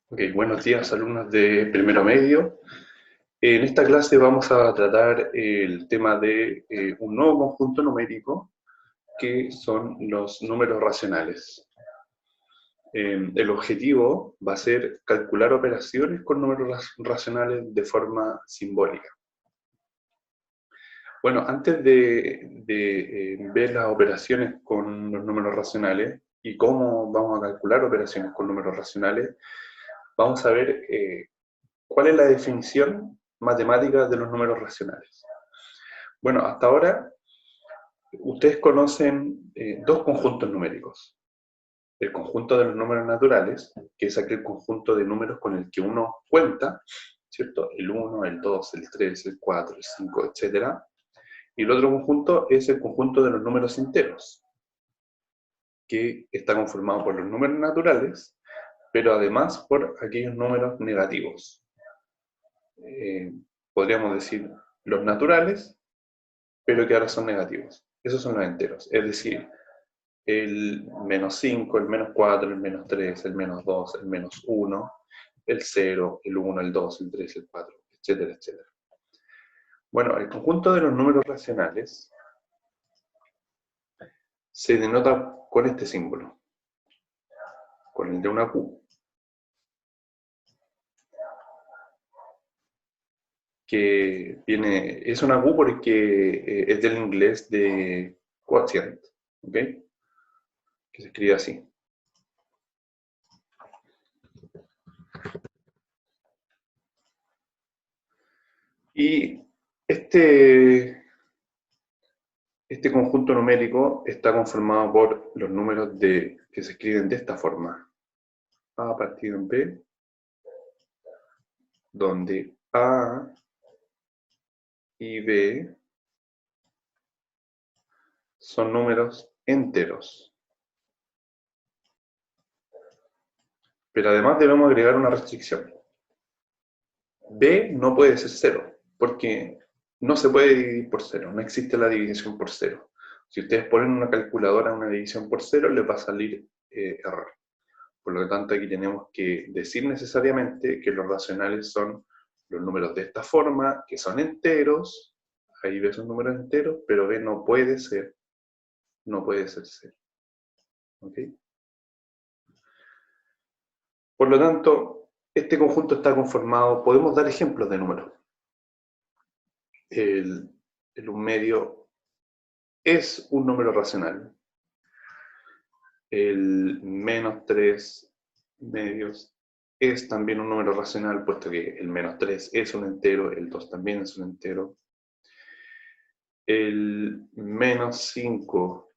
Ok, buenos días, alumnos de primero medio. En esta clase vamos a tratar el tema de un nuevo conjunto numérico que son los números racionales. El objetivo va a ser calcular operaciones con números racionales de forma simbólica. Bueno, antes de ver las operaciones con los números racionales y cómo vamos a calcular operaciones con números racionales, vamos a ver ¿cuál es la definición matemática de los números racionales? Bueno, hasta ahora ustedes conocen dos conjuntos numéricos. El conjunto de los números naturales, que es aquel conjunto de números con el que uno cuenta, ¿cierto? El 1, el 2, el 3, el 4, el 5, etc. Y el otro conjunto es el conjunto de los números enteros, que está conformado por los números naturales, pero además por aquellos números negativos. Eh, Podríamos decir los naturales, pero que ahora son negativos. Esos son los enteros. Es decir, el menos 5, el menos 4, el menos 3, el menos 2, el menos 1, el 0, el 1, el 2, el 3, el 4, etcétera, etcétera. Bueno, el conjunto de los números racionales se denota con este símbolo, con el de una Q, que viene, es una Q porque es del inglés de quotient, ¿ok? Que se escribe así. Y este conjunto numérico está conformado por los números que se escriben de esta forma. A partido en B, donde A y B son números enteros. Pero además debemos agregar una restricción. B no puede ser cero, porque no se puede dividir por cero, no existe la división por cero. Si ustedes ponen una calculadora una división por cero, les va a salir error. Por lo tanto, aquí tenemos que decir necesariamente que los racionales son los números de esta forma, que son enteros. Ahí B son números enteros, pero B no puede ser cero. ¿Ok? Por lo tanto, este conjunto está conformado, podemos dar ejemplos de números. El 1 medio es un número racional. El menos 3 medios es también un número racional, puesto que el menos 3 es un entero, el 2 también es un entero. El menos 5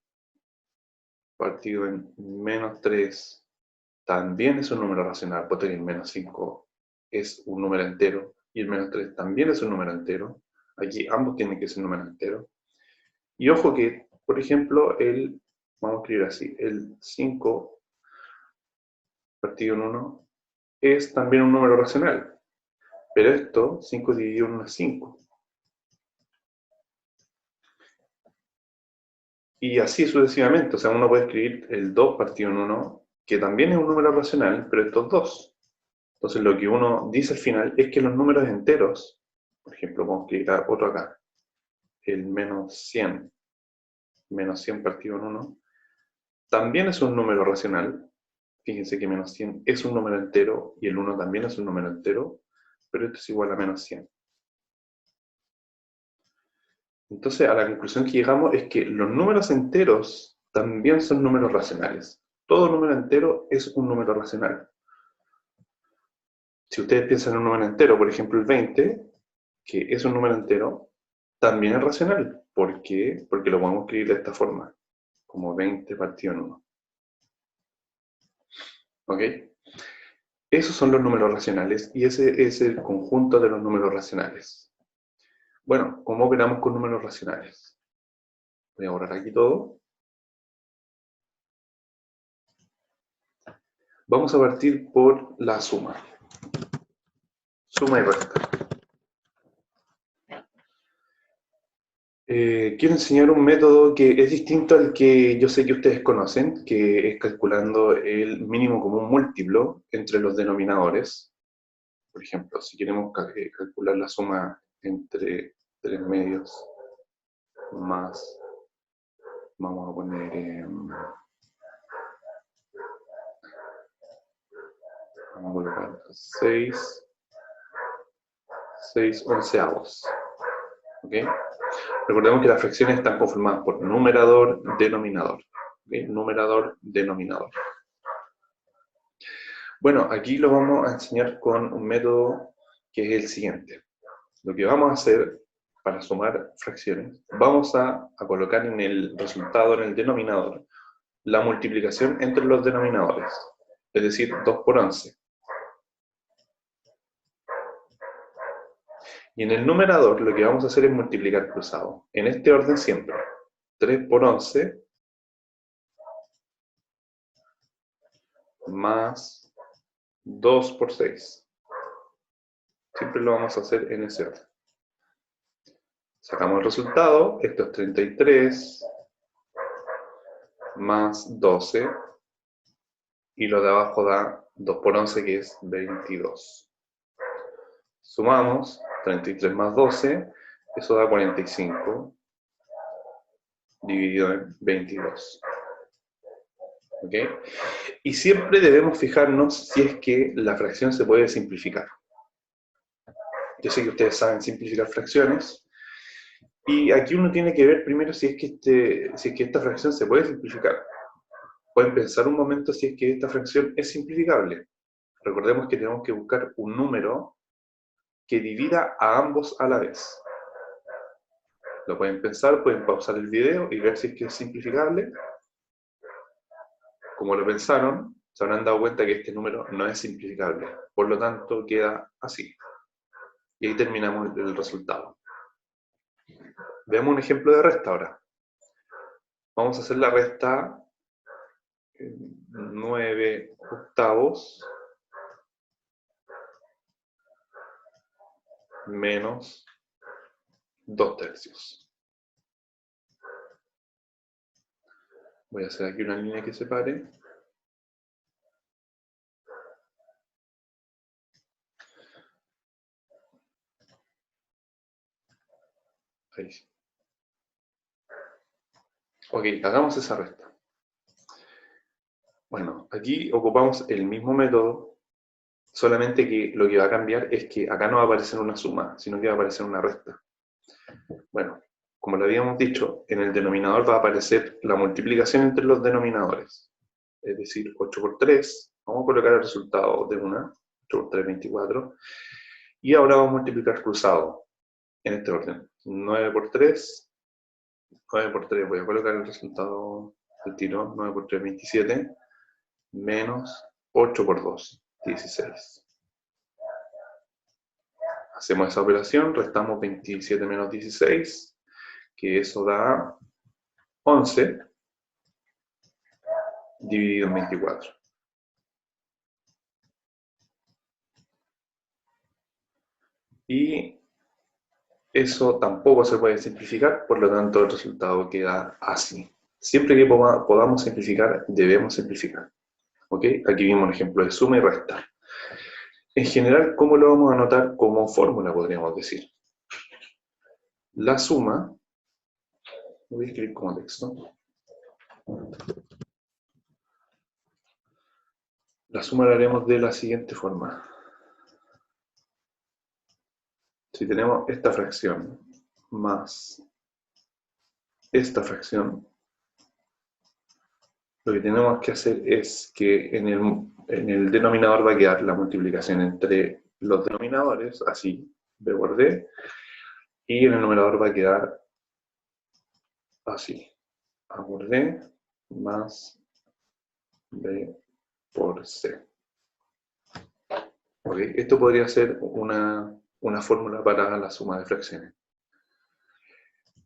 partido en menos 3 también es un número racional, puesto que el menos 5 es un número entero y el menos 3 también es un número entero. Aquí ambos tienen que ser números enteros. Y ojo que, por ejemplo, vamos a escribir así, el 5 partido en 1 es también un número racional. Pero esto, 5 dividido en 1 es 5. Y así sucesivamente. O sea, uno puede escribir el 2 partido en 1, que también es un número racional, pero estos 2. Entonces lo que uno dice al final es que los números enteros, por ejemplo, vamos a escribir otro acá, el menos 100 partido en 1, también es un número racional. Fíjense que menos 100 es un número entero y el 1 también es un número entero, pero esto es igual a menos 100. Entonces, a la conclusión que llegamos es que los números enteros también son números racionales. Todo número entero es un número racional. Si ustedes piensan en un número entero, por ejemplo el 20, que es un número entero, también es racional. ¿Por qué? Porque lo podemos escribir de esta forma, como 20 partido en 1. ¿Ok? Esos son los números racionales y ese es el conjunto de los números racionales. Bueno, ¿cómo operamos con números racionales? Voy a borrar aquí todo. Vamos a partir por la suma. Suma y resta. Quiero enseñar un método que es distinto al que yo sé que ustedes conocen, que es calculando el mínimo común múltiplo entre los denominadores. Por ejemplo, si queremos calcular la suma entre 3 medios más, vamos a poner, vamos a colocar 6 onceavos. ¿Ok? Recordemos que las fracciones están conformadas por numerador, denominador. ¿Okay? Numerador, denominador. Bueno, aquí lo vamos a enseñar con un método que es el siguiente. Lo que vamos a hacer para sumar fracciones, vamos a colocar en el resultado, en el denominador, la multiplicación entre los denominadores, es decir, 2 por 11. Y en el numerador lo que vamos a hacer es multiplicar cruzado, en este orden siempre. 3 por 11 más 2 por 6. Siempre lo vamos a hacer en ese orden. Sacamos el resultado, esto es 33 más 12, y lo de abajo da 2 por 11, que es 22. Sumamos 33 más 12, eso da 45, dividido en 22. ¿Ok? Y siempre debemos fijarnos si es que la fracción se puede simplificar. Yo sé que ustedes saben simplificar fracciones, y aquí uno tiene que ver primero si es que esta fracción se puede simplificar. Pueden pensar un momento si es que esta fracción es simplificable. Recordemos que tenemos que buscar un número que divida a ambos a la vez. Lo pueden pensar, pueden pausar el video y ver si es que es simplificable. Como lo pensaron, se habrán dado cuenta que este número no es simplificable. Por lo tanto, queda así. Y ahí terminamos el resultado. Veamos un ejemplo de resta ahora. Vamos a hacer la resta 9 octavos menos 2 tercios. Voy a hacer aquí una línea que separe. Ahí. Ok, hagamos esa resta. Bueno, aquí ocupamos el mismo método, solamente que lo que va a cambiar es que acá no va a aparecer una suma, sino que va a aparecer una resta. Bueno, como lo habíamos dicho, en el denominador va a aparecer la multiplicación entre los denominadores. Es decir, 8 por 3, vamos a colocar el resultado de una, 8 por 3, 24, y ahora vamos a multiplicar cruzado, en este orden. 9 por 3, 9 por 3, voy a colocar el resultado del tiro, 9 por 3, 27, menos 8 por 2, 16. Hacemos esa operación, restamos 27 menos 16, que eso da 11, dividido en 24. Y eso tampoco se puede simplificar, por lo tanto el resultado queda así. Siempre que podamos simplificar, debemos simplificar. ¿Ok? Aquí vimos un ejemplo de suma y resta. En general, ¿cómo lo vamos a anotar como fórmula, podríamos decir? La suma, voy a escribir como texto. La suma la haremos de la siguiente forma. Si tenemos esta fracción más esta fracción, lo que tenemos que hacer es que en el denominador va a quedar la multiplicación entre los denominadores, así, b por d, y en el numerador va a quedar así, a por d más b por c. ¿Okay? Esto podría ser una fórmula para la suma de fracciones.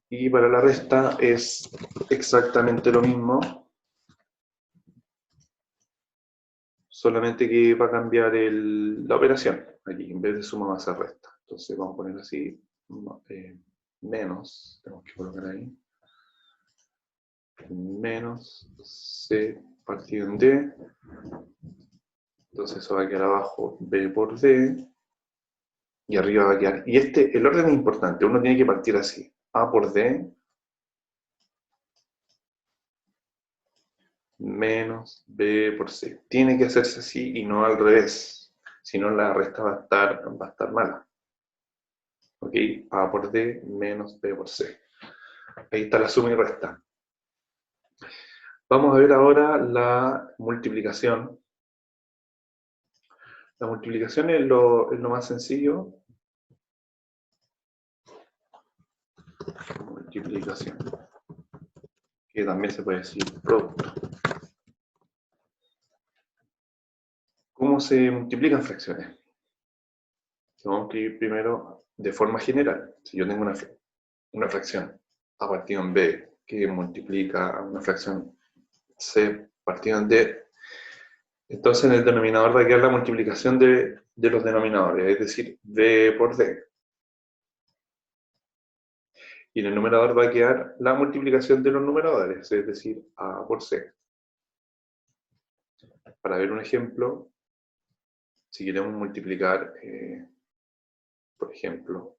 Y para la resta es exactamente lo mismo, solamente que va a cambiar la operación. Aquí, en vez de suma va a ser resta. Entonces vamos a poner así, menos, tenemos que colocar ahí, menos C partido en D. Entonces eso va a quedar abajo B por D. Y arriba va a quedar, y el orden es importante, uno tiene que partir así, A por D, menos B por C. Tiene que hacerse así y no al revés, si no la resta va a estar mala. ¿Ok? A por D menos B por C. Ahí está la suma y resta. Vamos a ver ahora la multiplicación. La multiplicación es lo más sencillo. Multiplicación. Que también se puede decir producto. ¿Cómo se multiplican fracciones? Vamos a escribir primero de forma general. Si yo tengo una fracción A partido en B que multiplica a una fracción C partido en D, entonces en el denominador va a quedar la multiplicación de los denominadores, es decir, B por D. Y en el numerador va a quedar la multiplicación de los numeradores, es decir, A por C. Para ver un ejemplo, si queremos multiplicar, por ejemplo,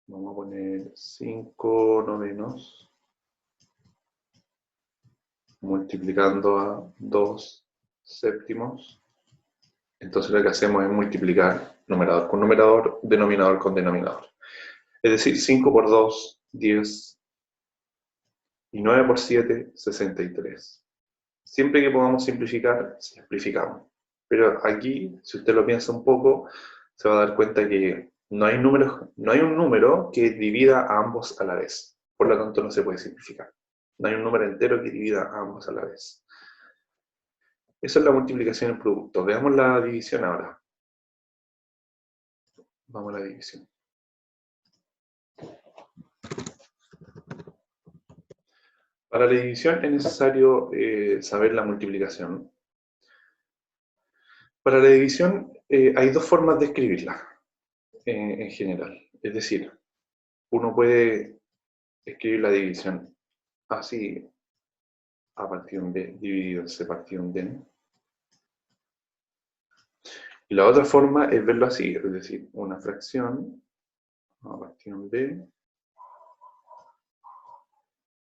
vamos a poner 5 novenos multiplicando a 2 séptimos. Entonces lo que hacemos es multiplicar numerador con numerador, denominador con denominador. Es decir, 5 por 2, 10, y 9 por 7, 63. Siempre que podamos simplificar, simplificamos. Pero aquí, si usted lo piensa un poco, se va a dar cuenta que no hay un número que divida a ambos a la vez. Por lo tanto, no se puede simplificar. No hay un número entero que divida a ambos a la vez. Esa es la multiplicación en producto. Veamos la división ahora. Vamos a la división. Para la división es necesario saber la multiplicación. Para la división hay dos formas de escribirla en general. Es decir, uno puede escribir la división así, A partido en B dividido en C partido en D. Y la otra forma es verlo así, es decir, una fracción A partido en B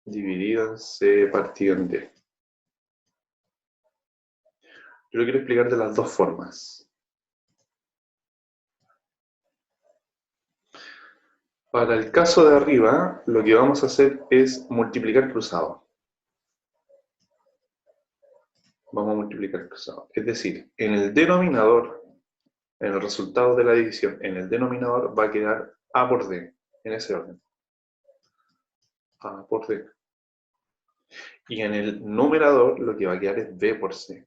dividido en C partido en D. Yo lo quiero explicar de las dos formas. Para el caso de arriba, lo que vamos a hacer es multiplicar cruzado. Vamos a multiplicar cruzado. Es decir, en el denominador, en el resultado de la división, en el denominador va a quedar A por D, en ese orden. A por D. Y en el numerador lo que va a quedar es B por C.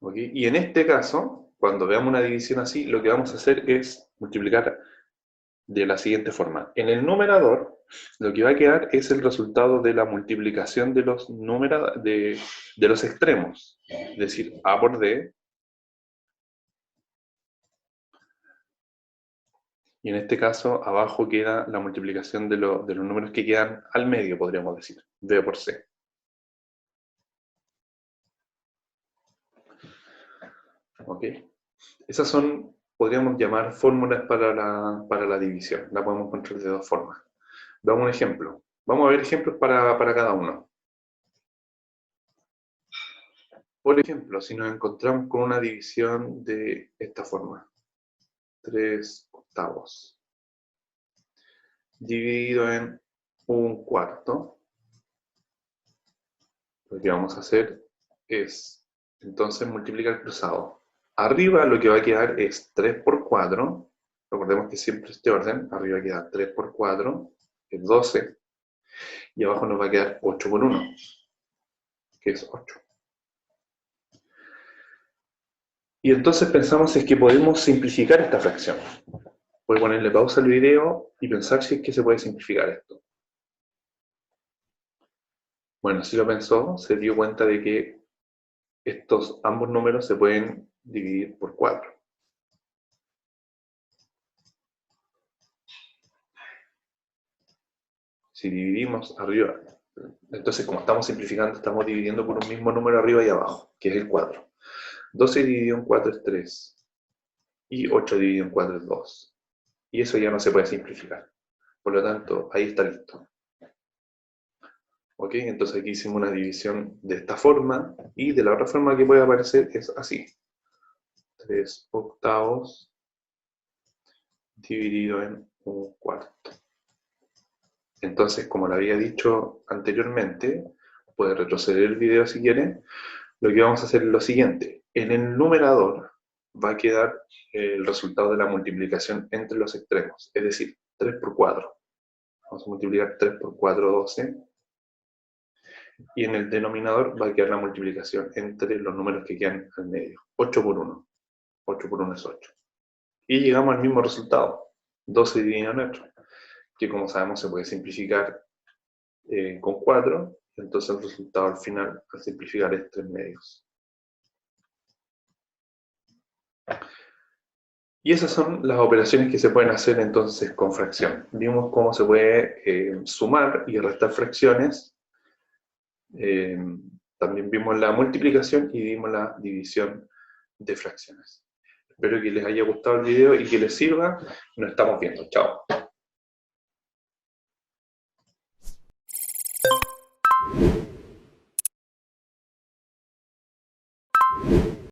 ¿Okay? Y en este caso, cuando veamos una división así, lo que vamos a hacer es multiplicar de la siguiente forma. En el numerador, lo que va a quedar es el resultado de la multiplicación de los de los extremos. Es decir, A por D. Y en este caso, abajo queda la multiplicación de los números que quedan al medio, podríamos decir. B por C. ¿Ok? Esas son, podríamos llamar, fórmulas para la división. La podemos encontrar de dos formas. Veamos un ejemplo. Vamos a ver ejemplos para cada uno. Por ejemplo, si nos encontramos con una división de esta forma. 3 octavos. Dividido en 1/4. Lo que vamos a hacer es, entonces, multiplicar cruzado. Arriba lo que va a quedar es 3 por 4. Recordemos que siempre este orden. Arriba queda 3 por 4, que es 12. Y abajo nos va a quedar 8 por 1, que es 8. Y entonces pensamos si es que podemos simplificar esta fracción. Voy a ponerle pausa al video y pensar si es que se puede simplificar esto. Bueno, si lo pensó, se dio cuenta de que ambos números se pueden dividir por 4. Si dividimos arriba, entonces como estamos simplificando, estamos dividiendo por un mismo número arriba y abajo, que es el 4. 12 dividido en 4 es 3. Y 8 dividido en 4 es 2. Y eso ya no se puede simplificar. Por lo tanto, ahí está listo. ¿Ok? Entonces aquí hicimos una división de esta forma, y de la otra forma que puede aparecer es así. 3 octavos dividido en un cuarto. Entonces, como lo había dicho anteriormente, puede retroceder el video si quiere. Lo que vamos a hacer es lo siguiente. En el numerador va a quedar el resultado de la multiplicación entre los extremos, es decir, 3 por 4. Vamos a multiplicar 3 por 4, 12. Y en el denominador va a quedar la multiplicación entre los números que quedan al medio. 8 por 1. 8 por 1 es 8. Y llegamos al mismo resultado. 12 dividido en 8. Que como sabemos se puede simplificar con 4. Entonces el resultado al final, al simplificar, es 3 medios. Y esas son las operaciones que se pueden hacer entonces con fracción. Vimos cómo se puede sumar y restar fracciones. También vimos la multiplicación y vimos la división de fracciones. Espero que les haya gustado el video y que les sirva. Nos estamos viendo. Chao.